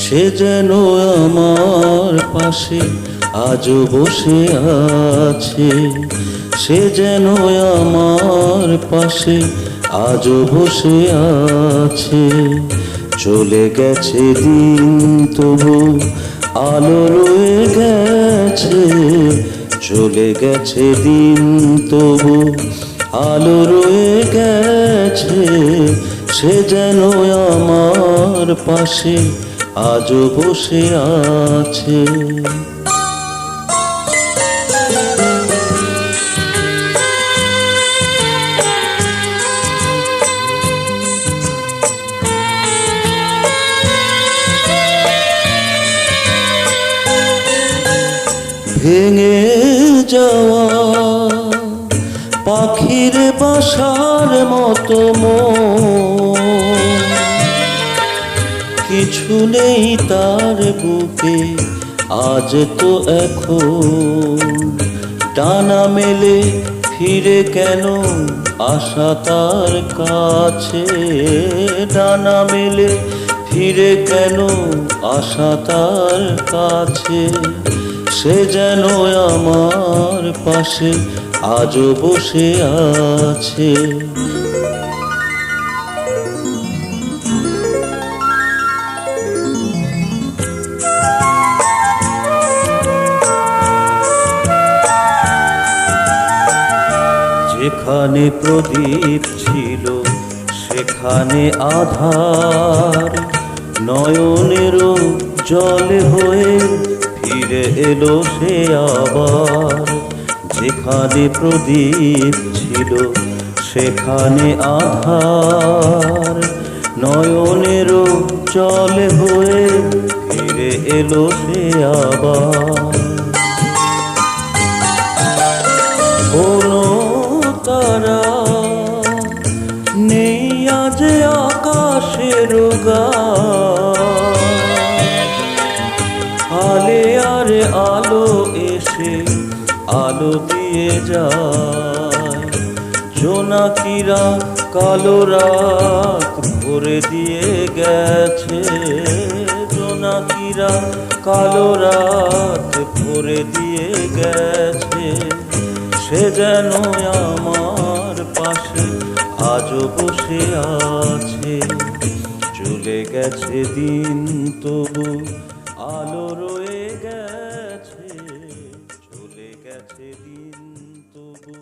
সে যেন আমার পাশে আজও বসে আছে, সে যেন আমার পাশে আজও বসে আছে। চলে গেছে দিন তবু আলো রয়ে গেছে, চলে গেছে দিন তবু আলো রয়ে গেছে। সে যেন আমার পাশে আজও বসে আছে। ভেঙে যাওয়া পাখির বাসার মতো মন, কিছু নেই তার বুকে আজ তো এখন। ডানা মেলে ফিরে কেন আশা তার কাছে, ডানা মেলে ফিরে কেন আশা তার কাছে। সে যেন আমার পাশে আজও বসে আছে। যেখানে প্রদীপ ছিল সেখানে আধার, নয়নেরও জল হয়ে ফিরে এলো সে আবার। যেখানে প্রদীপ ছিল সেখানে আধার, নয়নেরও জল হয়ে ফিরে এলো সে আবার। কোনো তারা নেই আজ আকাশের আলে আরে আলো এসে আলো দিয়ে যায়। জোনাকিরা কালো রাত ভরে দিয়ে গেছে, জোনাকিরা কালো রাত ভরে দিয়ে গেছে। সে যেন আমার পাশে আজও বসে আছে। চলে গেছে দিন তবু আলো রয়ে গেছে, চলে গেছে দিন তবু